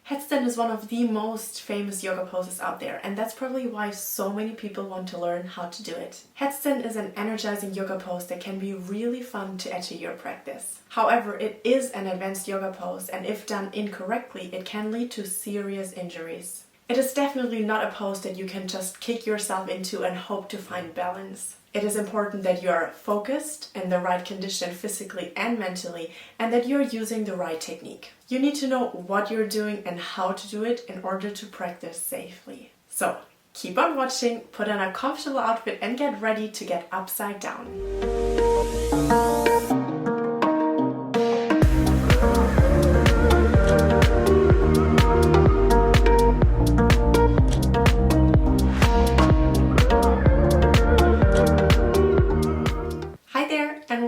Headstand is one of the most famous yoga poses out there, and that's probably why so many people want to learn how to do it. Headstand is an energizing yoga pose that can be really fun to add to your practice. However, it is an advanced yoga pose, and if done incorrectly, it can lead to serious injuries. It is definitely not a pose that you can just kick yourself into and hope to find balance. It is important that you are focused, in the right condition physically and mentally, and that you're using the right technique. You need to know what you're doing and how to do it in order to practice safely. So, keep on watching, put on a comfortable outfit and get ready to get upside down.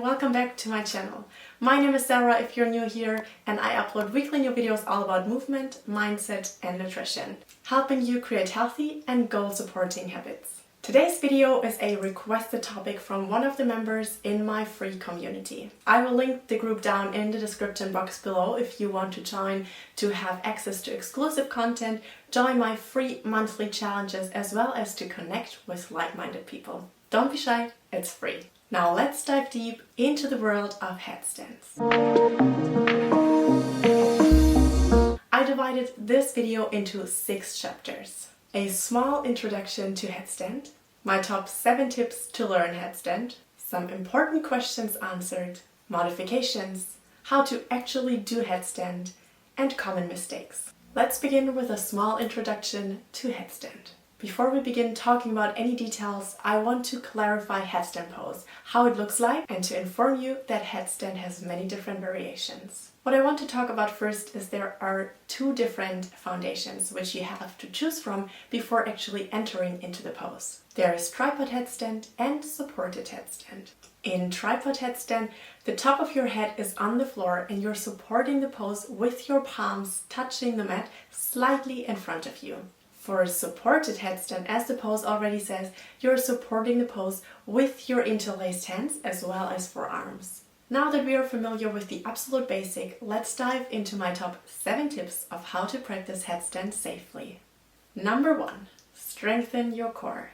Welcome back to my channel. My name is Sarah if you're new here, and I upload weekly new videos all about movement, mindset and nutrition, helping you create healthy and goal-supporting habits. Today's video is a requested topic from one of the members in my free community. I will link the group down in the description box below if you want to join to have access to exclusive content, join my free monthly challenges, as well as to connect with like-minded people. Don't be shy, it's free. Now let's dive deep into the world of headstands. I divided this video into 6 chapters. A small introduction to headstand, my top 7 tips to learn headstand, some important questions answered, modifications, how to actually do headstand, and common mistakes. Let's begin with a small introduction to headstand. Before we begin talking about any details, I want to clarify headstand pose, how it looks like, and to inform you that headstand has many different variations. What I want to talk about first is there are 2 different foundations which you have to choose from before actually entering into the pose. There is tripod headstand and supported headstand. In tripod headstand, the top of your head is on the floor and you're supporting the pose with your palms touching the mat slightly in front of you. For a supported headstand, as the pose already says, you're supporting the pose with your interlaced hands as well as forearms. Now that we are familiar with the absolute basic, let's dive into my top 7 tips of how to practice headstand safely. Number 1. Strengthen your core.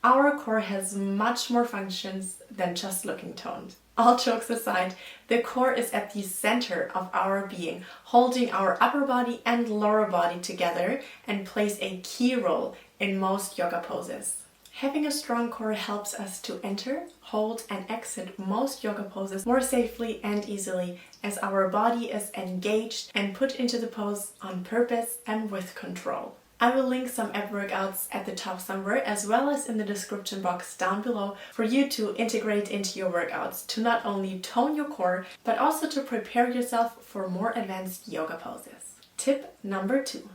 Our core has much more functions than just looking toned. All jokes aside, the core is at the center of our being, holding our upper body and lower body together and plays a key role in most yoga poses. Having a strong core helps us to enter, hold and exit most yoga poses more safely and easily, as our body is engaged and put into the pose on purpose and with control. I will link some ab workouts at the top somewhere, as well as in the description box down below, for you to integrate into your workouts to not only tone your core, but also to prepare yourself for more advanced yoga poses. Tip number 2.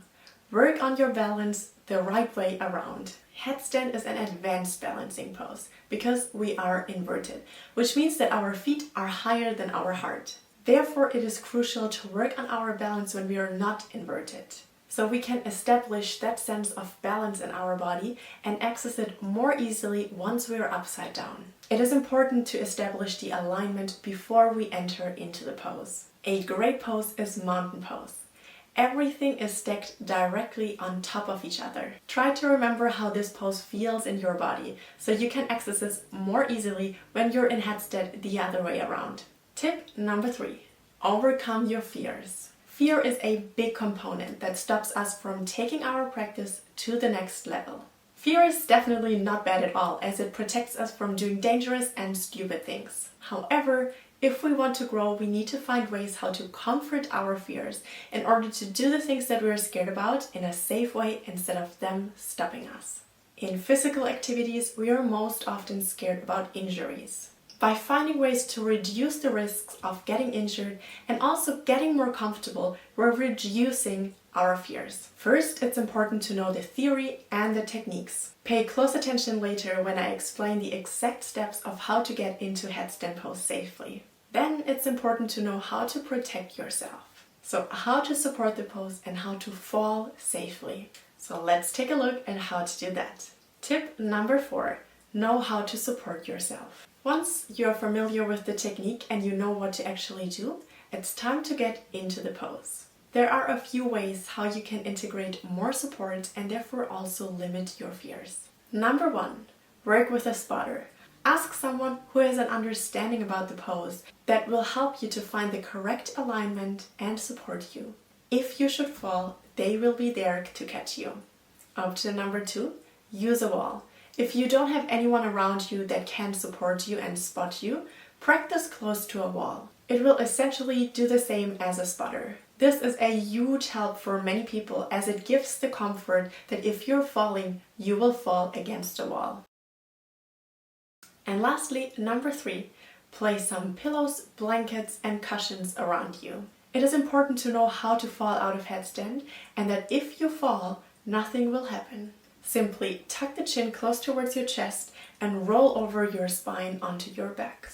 Work on your balance the right way around. Headstand is an advanced balancing pose because we are inverted, which means that our feet are higher than our heart. Therefore, it is crucial to work on our balance when we are not inverted, so we can establish that sense of balance in our body and access it more easily once we are upside down. It is important to establish the alignment before we enter into the pose. A great pose is mountain pose. Everything is stacked directly on top of each other. Try to remember how this pose feels in your body so you can access this more easily when you're in headstand the other way around. Tip number 3. Overcome your fears. Fear is a big component that stops us from taking our practice to the next level. Fear is definitely not bad at all, as it protects us from doing dangerous and stupid things. However, if we want to grow, we need to find ways how to comfort our fears in order to do the things that we're scared about in a safe way instead of them stopping us. In physical activities, we are most often scared about injuries. By finding ways to reduce the risks of getting injured and also getting more comfortable, we're reducing our fears. First, it's important to know the theory and the techniques. Pay close attention later when I explain the exact steps of how to get into headstand pose safely. Then it's important to know how to protect yourself. So how to support the pose and how to fall safely. So let's take a look at how to do that. Tip number 4. Know how to support yourself. Once you're familiar with the technique and you know what to actually do, it's time to get into the pose. There are a few ways how you can integrate more support and therefore also limit your fears. Number 1, work with a spotter. Ask someone who has an understanding about the pose that will help you to find the correct alignment and support you. If you should fall, they will be there to catch you. Option number 2, use a wall. If you don't have anyone around you that can support you and spot you, practice close to a wall. It will essentially do the same as a spotter. This is a huge help for many people as it gives the comfort that if you're falling, you will fall against a wall. And lastly, number 3, place some pillows, blankets and cushions around you. It is important to know how to fall out of headstand and that if you fall, nothing will happen. Simply tuck the chin close towards your chest and roll over your spine onto your back.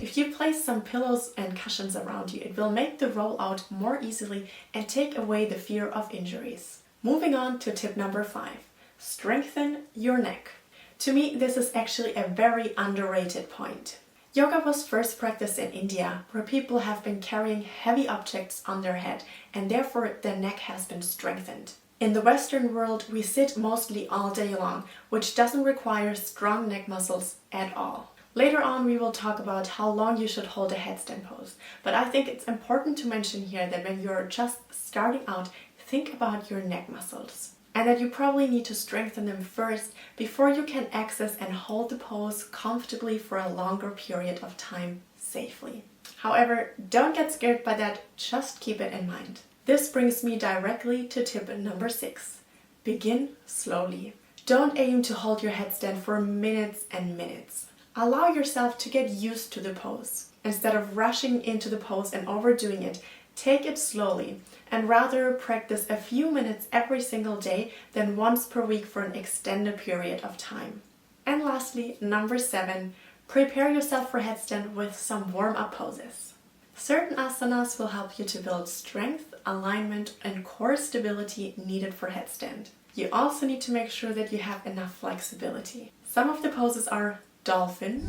If you place some pillows and cushions around you, it will make the roll out more easily and take away the fear of injuries. Moving on to tip number 5, strengthen your neck. To me, this is actually a very underrated point. Yoga was first practiced in India, where people have been carrying heavy objects on their head and therefore the neck has been strengthened. In the Western world, we sit mostly all day long, which doesn't require strong neck muscles at all. Later on, we will talk about how long you should hold a headstand pose, but I think it's important to mention here that when you're just starting out, think about your neck muscles and that you probably need to strengthen them first before you can access and hold the pose comfortably for a longer period of time safely. However, don't get scared by that, just keep it in mind. This brings me directly to tip number 6. Begin slowly. Don't aim to hold your headstand for minutes and minutes. Allow yourself to get used to the pose. Instead of rushing into the pose and overdoing it, take it slowly and rather practice a few minutes every single day than once per week for an extended period of time. And lastly, number 7, prepare yourself for headstand with some warm-up poses. Certain asanas will help you to build strength, alignment, and core stability needed for headstand. You also need to make sure that you have enough flexibility. Some of the poses are dolphin,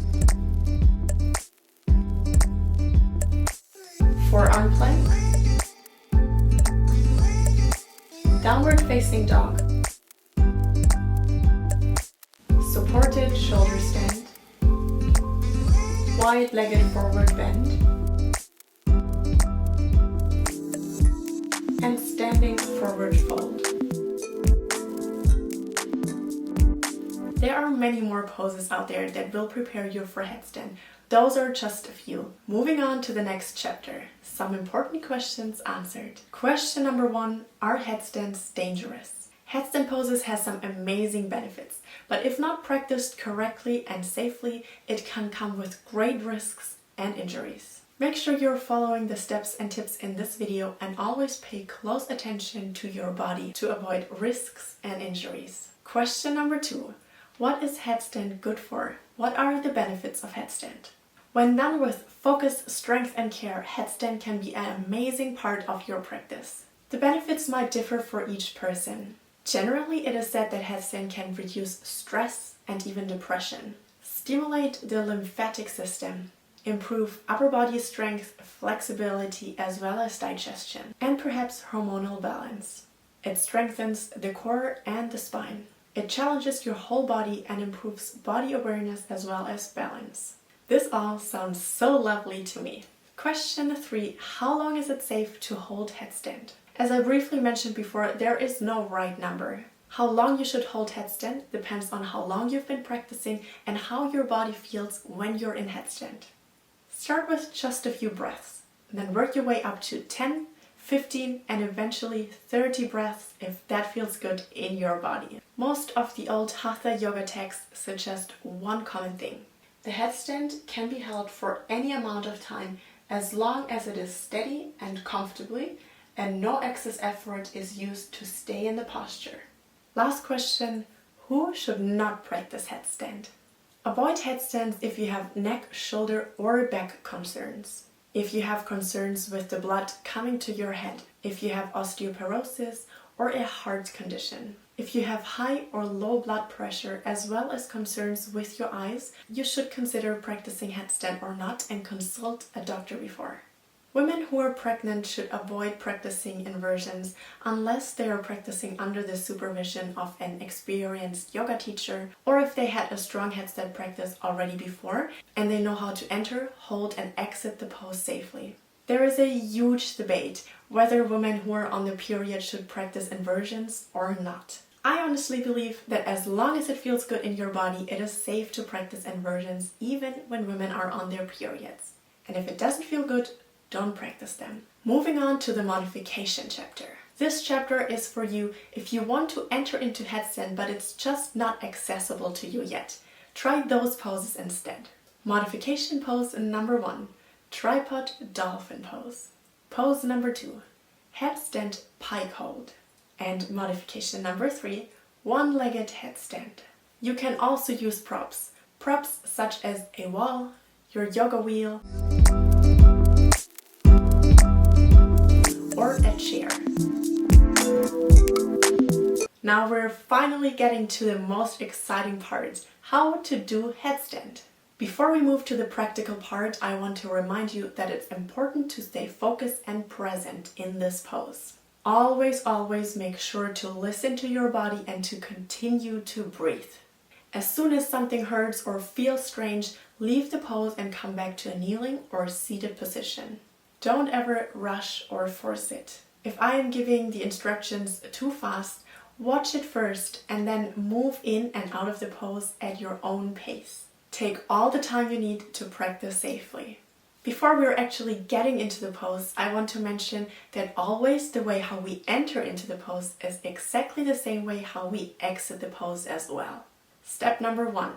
forearm plank, downward facing dog, supported shoulder stand, wide-legged forward bend, and standing forward fold. There are many more poses out there that will prepare you for headstand. Those are just a few. Moving on to the next chapter. Some important questions answered. Question number 1, are headstands dangerous? Headstand poses has some amazing benefits, but if not practiced correctly and safely, it can come with great risks and injuries. Make sure you're following the steps and tips in this video and always pay close attention to your body to avoid risks and injuries. Question number 2, what is headstand good for? What are the benefits of headstand? When done with focus, strength and care, headstand can be an amazing part of your practice. The benefits might differ for each person. Generally, it is said that headstand can reduce stress and even depression, stimulate the lymphatic system, improve upper body strength, flexibility, as well as digestion, and perhaps hormonal balance. It strengthens the core and the spine. It challenges your whole body and improves body awareness as well as balance. This all sounds so lovely to me. Question 3, how long is it safe to hold headstand? As I briefly mentioned before, there is no right number. How long you should hold headstand depends on how long you've been practicing and how your body feels when you're in headstand. Start with just a few breaths, then work your way up to 10, 15 and eventually 30 breaths if that feels good in your body. Most of the old Hatha yoga texts suggest one common thing. The headstand can be held for any amount of time as long as it is steady and comfortably and no excess effort is used to stay in the posture. Last question, who should not practice headstand? Avoid headstands if you have neck, shoulder or back concerns. If you have concerns with the blood coming to your head, if you have osteoporosis or a heart condition. If you have high or low blood pressure as well as concerns with your eyes, you should consider practicing headstand or not and consult a doctor before. Women who are pregnant should avoid practicing inversions unless they are practicing under the supervision of an experienced yoga teacher, or if they had a strong headstand practice already before and they know how to enter, hold and exit the pose safely. There is a huge debate whether women who are on their period should practice inversions or not. I honestly believe that as long as it feels good in your body, it is safe to practice inversions even when women are on their periods. And if it doesn't feel good, don't practice them. Moving on to the modification chapter. This chapter is for you if you want to enter into headstand but it's just not accessible to you yet. Try those poses instead. Modification pose number 1, tripod dolphin pose. Pose number 2, headstand pike hold. And modification number 3, one-legged headstand. You can also use props such as a wall, your yoga wheel, or a chair. Now we're finally getting to the most exciting part, how to do headstand. Before we move to the practical part, I want to remind you that it's important to stay focused and present in this pose. Always make sure to listen to your body and to continue to breathe. As soon as something hurts or feels strange, leave the pose and come back to a kneeling or seated position. Don't ever rush or force it. If I am giving the instructions too fast, watch it first and then move in and out of the pose at your own pace. Take all the time you need to practice safely. Before we're actually getting into the pose, I want to mention that always the way how we enter into the pose is exactly the same way how we exit the pose as well. Step number 1,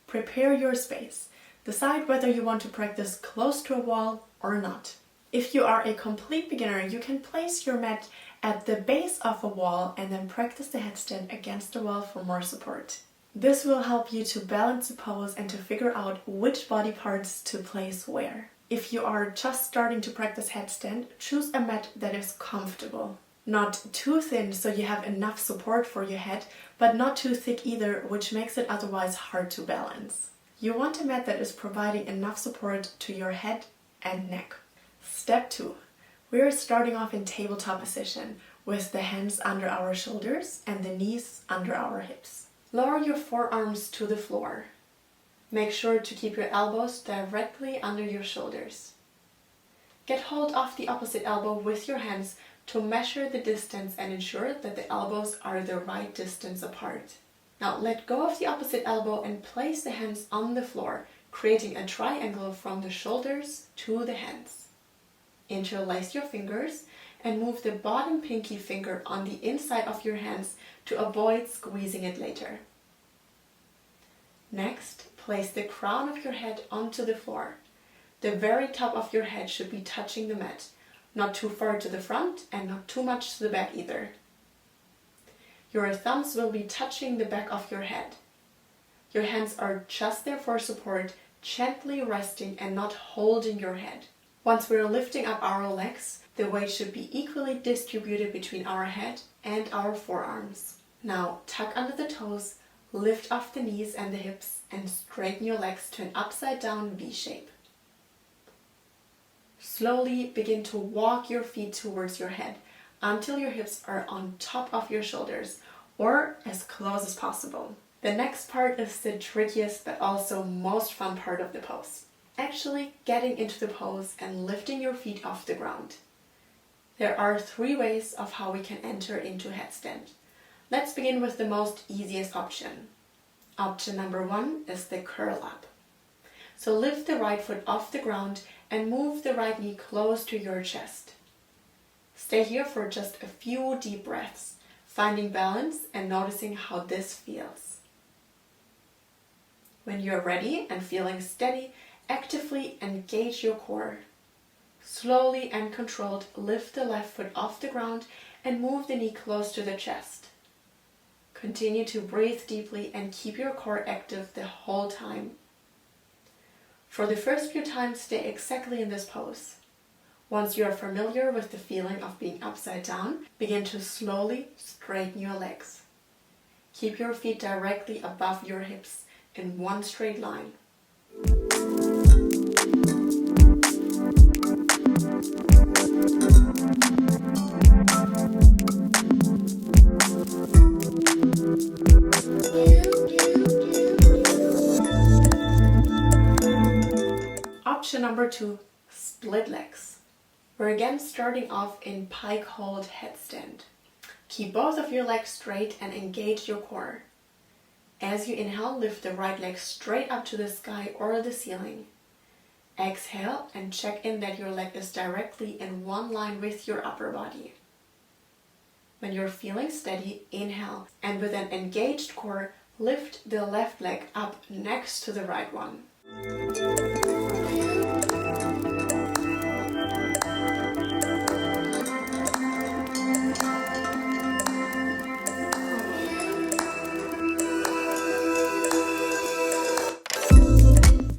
prepare your space. Decide whether you want to practice close to a wall or not. If you are a complete beginner, you can place your mat at the base of a wall and then practice the headstand against the wall for more support. This will help you to balance the pose and to figure out which body parts to place where. If you are just starting to practice headstand, choose a mat that is comfortable. Not too thin so you have enough support for your head, but not too thick either, which makes it otherwise hard to balance. You want a mat that is providing enough support to your head and neck. Step 2. We are starting off in tabletop position with the hands under our shoulders and the knees under our hips. Lower your forearms to the floor. Make sure to keep your elbows directly under your shoulders. Get hold of the opposite elbow with your hands to measure the distance and ensure that the elbows are the right distance apart. Now let go of the opposite elbow and place the hands on the floor, creating a triangle from the shoulders to the hands. Interlace your fingers and move the bottom pinky finger on the inside of your hands to avoid squeezing it later. Next, place the crown of your head onto the floor. The very top of your head should be touching the mat, not too far to the front and not too much to the back either. Your thumbs will be touching the back of your head. Your hands are just there for support, gently resting and not holding your head. Once we're lifting up our legs, the weight should be equally distributed between our head and our forearms. Now tuck under the toes, lift off the knees and the hips and straighten your legs to an upside down V shape. Slowly begin to walk your feet towards your head until your hips are on top of your shoulders or as close as possible. The next part is the trickiest but also most fun part of the pose. Actually getting into the pose and lifting your feet off the ground. There are 3 ways of how we can enter into headstand. Let's begin with the most easiest option. Option number 1 is the curl up. So lift the right foot off the ground and move the right knee close to your chest. Stay here for just a few deep breaths, finding balance and noticing how this feels. When you're ready and feeling steady, actively engage your core. Slowly and controlled, lift the left foot off the ground and move the knee close to the chest. Continue to breathe deeply and keep your core active the whole time. For the first few times, stay exactly in this pose. Once you are familiar with the feeling of being upside down, begin to slowly straighten your legs. Keep your feet directly above your hips in one straight line. Option number 2, split legs. We're again starting off in pike hold headstand. Keep both of your legs straight and engage your core. As you inhale, lift the right leg straight up to the sky or the ceiling. Exhale and check in that your leg is directly in one line with your upper body. When you're feeling steady, inhale, and with an engaged core, lift the left leg up next to the right one.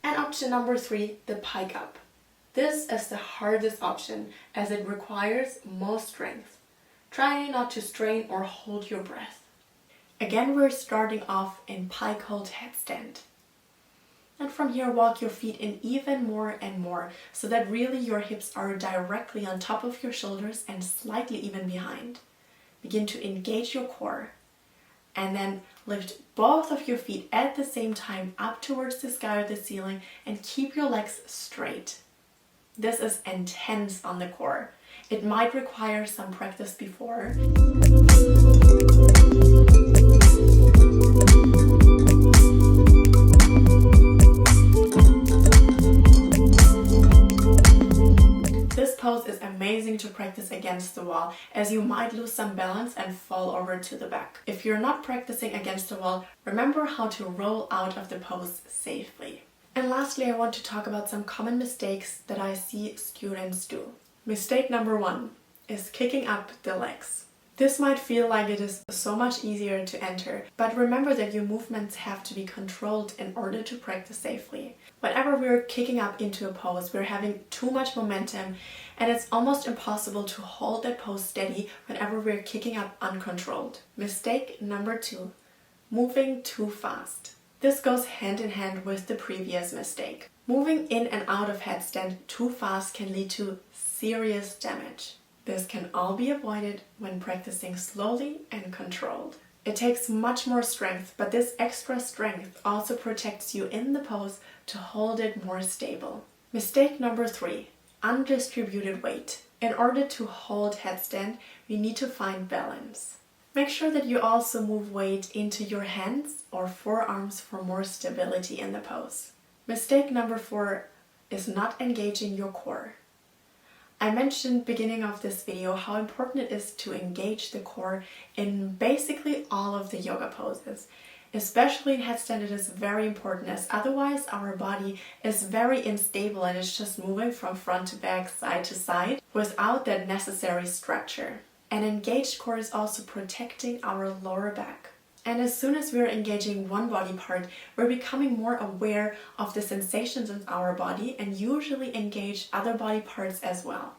And option number 3, the pike up. This is the hardest option as it requires most strength. Try not to strain or hold your breath. Again, we're starting off in pike hold headstand. And from here, walk your feet in even more and more so that really your hips are directly on top of your shoulders and slightly even behind. Begin to engage your core and then lift both of your feet at the same time up towards the sky or the ceiling and keep your legs straight. This is intense on the core. It might require some practice before. This pose is amazing to practice against the wall, as you might lose some balance and fall over to the back. If you're not practicing against the wall, remember how to roll out of the pose safely. And lastly, I want to talk about some common mistakes that I see students do. Mistake number 1 is kicking up the legs. This might feel like it is so much easier to enter, but remember that your movements have to be controlled in order to practice safely. Whenever we're kicking up into a pose, we're having too much momentum, and it's almost impossible to hold that pose steady whenever we're kicking up uncontrolled. Mistake number 2, moving too fast. This goes hand in hand with the previous mistake. Moving in and out of headstand too fast can lead to serious damage. This can all be avoided when practicing slowly and controlled. It takes much more strength, but this extra strength also protects you in the pose to hold it more stable. Mistake number 3, undistributed weight. In order to hold headstand, we need to find balance. Make sure that you also move weight into your hands or forearms for more stability in the pose. Mistake number 4 is not engaging your core. I mentioned beginning of this video how important it is to engage the core in basically all of the yoga poses. Especially in headstand, it is very important, as otherwise our body is very unstable and it's just moving from front to back, side to side, without that necessary structure. An engaged core is also protecting our lower back. And as soon as we're engaging one body part, we're becoming more aware of the sensations in our body and usually engage other body parts as well,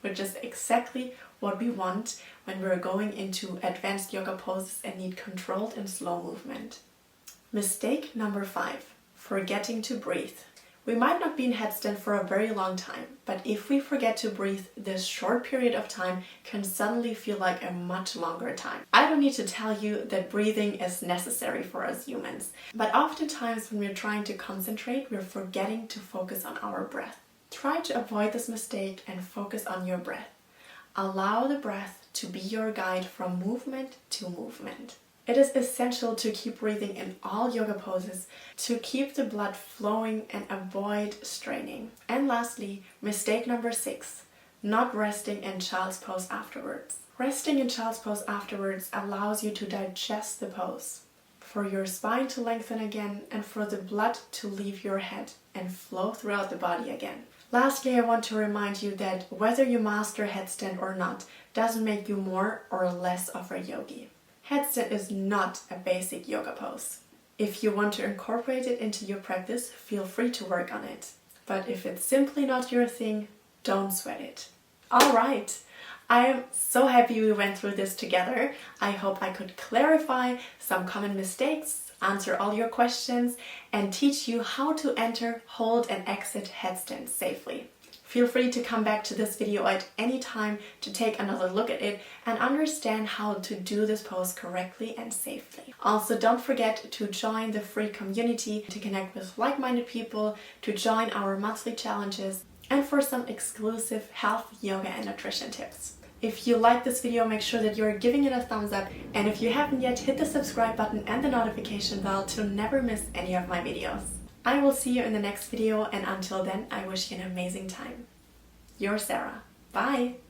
which is exactly what we want when we're going into advanced yoga poses and need controlled and slow movement. Mistake number 5, forgetting to breathe. We might not be in headstand for a very long time, but if we forget to breathe, this short period of time can suddenly feel like a much longer time. I don't need to tell you that breathing is necessary for us humans, but oftentimes when we're trying to concentrate, we're forgetting to focus on our breath. Try to avoid this mistake and focus on your breath. Allow the breath to be your guide from movement to movement. It is essential to keep breathing in all yoga poses to keep the blood flowing and avoid straining. And lastly, mistake number 6, not resting in child's pose afterwards. Resting in child's pose afterwards allows you to digest the pose, for your spine to lengthen again and for the blood to leave your head and flow throughout the body again. Lastly, I want to remind you that whether you master headstand or not doesn't make you more or less of a yogi. Headstand is not a basic yoga pose. If you want to incorporate it into your practice, feel free to work on it. But if it's simply not your thing, don't sweat it. Alright, I am so happy we went through this together. I hope I could clarify some common mistakes, answer all your questions, and teach you how to enter, hold, and exit headstand safely. Feel free to come back to this video at any time to take another look at it and understand how to do this pose correctly and safely. Also, don't forget to join the free community to connect with like-minded people, to join our monthly challenges, and for some exclusive health, yoga, and nutrition tips. If you like this video, make sure that you're giving it a thumbs up, and if you haven't yet, hit the subscribe button and the notification bell to never miss any of my videos. I will see you in the next video, and until then, I wish you an amazing time. Your Sarah. Bye!